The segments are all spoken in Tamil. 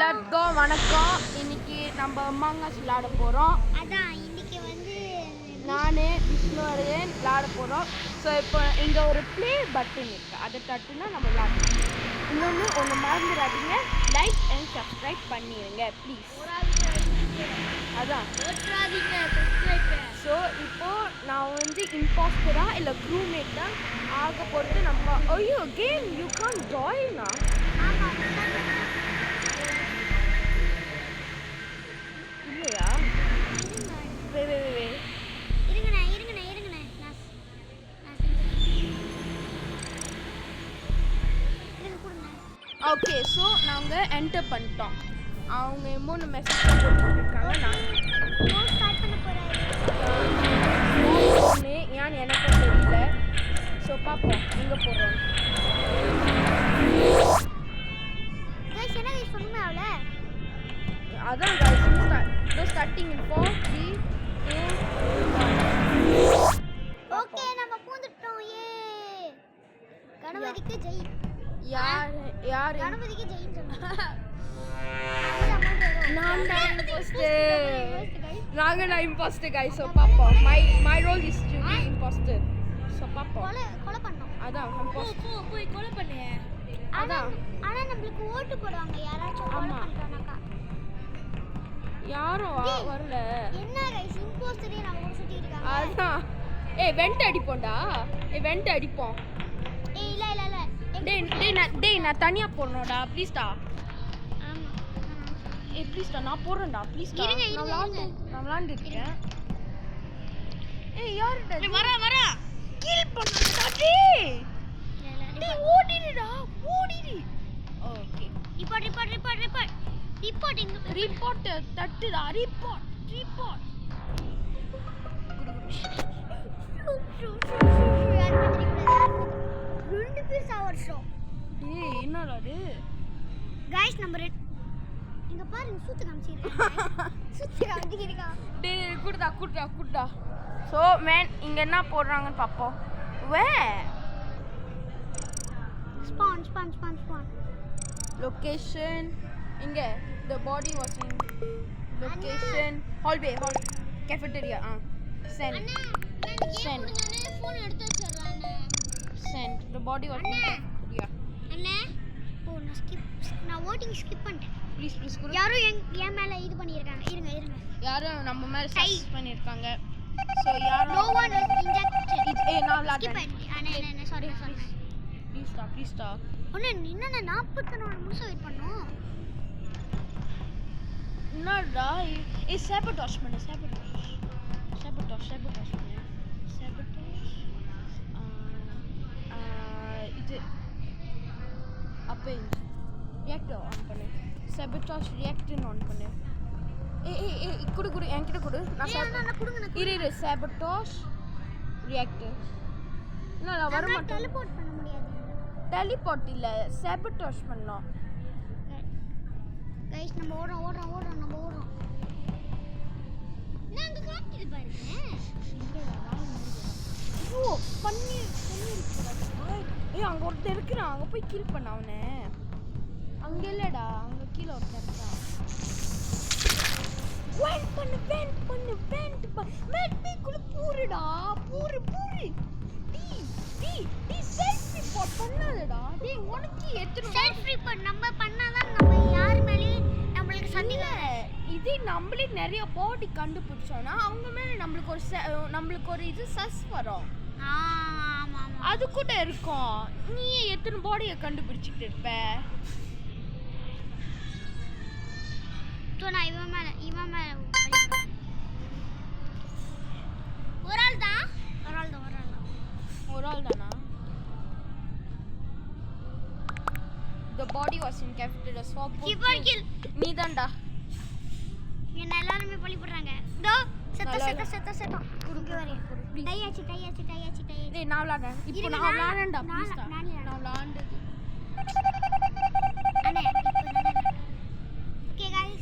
எல்லாருக்கும் வணக்கம். இன்னைக்கு நம்ம அம்மாங்க விளையாட போகிறோம். அதான் இன்னைக்கு வந்து நான் விஷ்ணுவரையன் விளையாட போகிறோம். ஸோ இப்போ இங்கே ஒரு ப்ளே பட்டன் இருக்குது, அதை தட்டுனா நம்ம விளையாடலாம். இன்னொன்று ஒன்று மறந்துடாதீங்க, லைக் அண்ட் சப்ஸ்கிரைப் பண்ணிடுங்க ப்ளீஸ். அதான் ஸோ இப்போது நான் வந்து இம்பாஸ்டரா இல்லை க்ரூமேட்டா ஆக போகிறது நம்ம. ஐயோ கேம் யூ கான் ஜாயினா. இல்லையா? ஓகே, ஸோ நாங்கள் என்டர் பண்ணிட்டோம். அவங்க 3 மெசேஜ் போட்டுருக்காங்க. நான் ஏன்னு எனக்கும் தெரியல. ஸோ பார்ப்போம் எங்கே போகிறோம். அதான் ஸ்டார்டிங் இன் 4 3 2 1. ஓகே நம்ம பூந்துட்டோம். ஏ கணபதிக்கு ஜெய். யார் கணபதிக்கு ஜெய்ன்னு சொன்னாங்க. நான் இம்போஸ்டர் गाइस. ஸோ பாப்போம். My role is to be impostor. So பாப்போம். கொலை பண்ணோம். அதான் போய் கொலை பண்ணு. அதான் ஆனா நம்மளுக்கு ஓட்டு போடுவாங்க யாராச்சும் கொலை பண்றானாக்கா. யாரும் வரல. என்ன गाइस இம்போஸ்டரே நம்ம கூட சுத்தி இருக்காங்க. அதான் வெண்ட் அடிப்போம்டா. வெண்ட் அடிப்போம். இல்ல டேய் நான் தனியா போறணும்டா ப்ளீஸ்டா. ஆமா ப்ளீஸ்டா நான் போறேன்டா ப்ளீஸ்டா. நான் விளையாண்டுஇருக்கேன். யாருடா வரா கில் பண்ணடா. டேய் ஓடிடுடா. ஓகே ரிப்போர்ட் தட்டுடா. ரிப்போர்ட் டேய் என்னடா இது गाइस நம்பர் இங்க பாருங்க சுத்து காமிச்சிருக்கா. டேய் குடுடா. ஸோ மேன் இங்கே என்ன போடுறாங்கன்னு பார்ப்போம். ஸ்பான் லொகேஷன் இங்கே the body washing location hallway cafeteria. Sent phone எடுத்து வச்சிரறானே. சென்ட் த பாடி வாஷிங் கேஃபெட்டேரியா. அண்ணே நான் வோட்டிங் ஸ்கிப் பண்ணிட்டேன். ப்ளீஸ் குடு. யாரோ என் மேல இது பண்ணிருக்காங்க. இருங்க யாரும் நம்ம மேல சைஸ் பண்ணிருக்காங்க. சோ யாரோ no one was injected. நான் விளையாடுறேன். அண்ணே சாரி ப்ளீஸ்டா. அண்ணே என்ன 44 நிமிஷம் வெயிட் பண்ணோம். என்னடா சாபோட்டாஜ் பண்ணு. இது அப்போ ரியாக்டர் ஆன் பண்ணு. சாபோட்டாஜ் ரியாக்டர் ஆன் பண்ணு. குடு என்கிட்ட குடு. நான் கொடுங்க. இரு சாபோட்டாஜ் ரியாக்டர். நான் வர மாட்டேன். டெலிபோர்ட் பண்ண முடியாது. டெலிபோர்ட் இல்ல சாபோட்டாஜ் பண்ணோம். गाइस நம்ம ஓடுறோம். நாங்க காட்டுது பாருங்க. ஓ பண்ணி அங்க ஒருத்தர் இருக்கிறான். அங்க போய் கில் பண்ண அவனை. அங்க இல்லடா, அங்க கீழ ஒருத்தர் இருக்கான். வெண்ட் பண்ணு. மேட் மீ குளு பூருடா. பூரு டீ செல்ஃப் ரிப்போர்ட் பண்ணாதடா. டேய் உனக்கு எத்தனை செல்ஃப் ரிப்போர்ட் நம்ம பண்ணாதான் நம்ம யார் மேலயும் நம்மளுக்கு சந்தேகம். இது நம்மளே நிறைய பாடி கண்டுபிடிச்சோம்னா அவங்க மேல நம்மளுக்கு ஒரு இது சஸ் வரும். ஆமா அது கூட இருக்கும். நீ எத்தனை பாடியை கண்டுபிடிச்சிட்டு இருப்ப? நான் இவன் மேல ஒரு ஆள் தானா? The body was in cafeteria. Swap kill. நீதான்டா. என்ன எல்லாரும் பழி போடுறாங்க. தோ செத்த குறுக்கு வரே. டையாச்சி. டேய் நான் விளையாடுறேன். இப்போ நான் விளையாடுறேன்டா ப்ளீஸ். நான் விளையாடுறது. அண்ணே ஓகே गाइस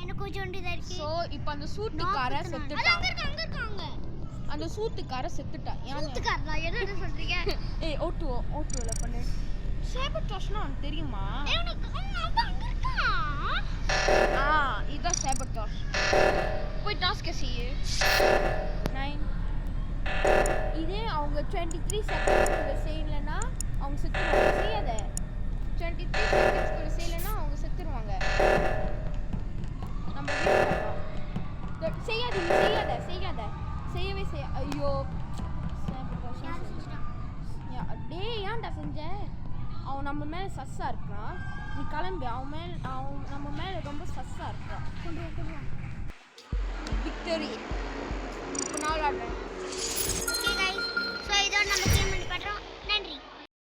எனக்கு கொஞ்சம் ஒண்டிதா இருக்கு. சோ இப்போ அந்த சூட்டுக்கார செத்துட்டான். அங்க இருக்காங்க. அந்த சூட்டுக்கார செத்துட்டான். சூட்டுக்காரா என்ன சொல்றீங்க? ஓட்டுல பண்ணு. சாபோட்டாஜ்னா தெரியுமா? உனக்கு அங்க இருக்கான். sabotage. போய் டாஸ்க்கை செய்யு. 9. இதே அவங்க 23 செகண்ட்ஸ்க்குள்ள செய்யலைன்னா அவங்க செத்துருவாங்க. செய்யாத. 23 செகண்ட்ஸ்க்குள்ள செய்யலைன்னா அவங்க செத்துருவாங்க. நம்ம செய்யாத செய்யவே ஐயோ டேய் ஏன்டா செஞ்ச? அவன் நம்ம மேலே சஸ்ஸாக இருக்கான். நீ கிளம்பி. அவன் நம்ம மேலே ரொம்ப சஸ்ஸாக இருக்கான். விக்டரி இப்போ நான் விளாடுறேன்.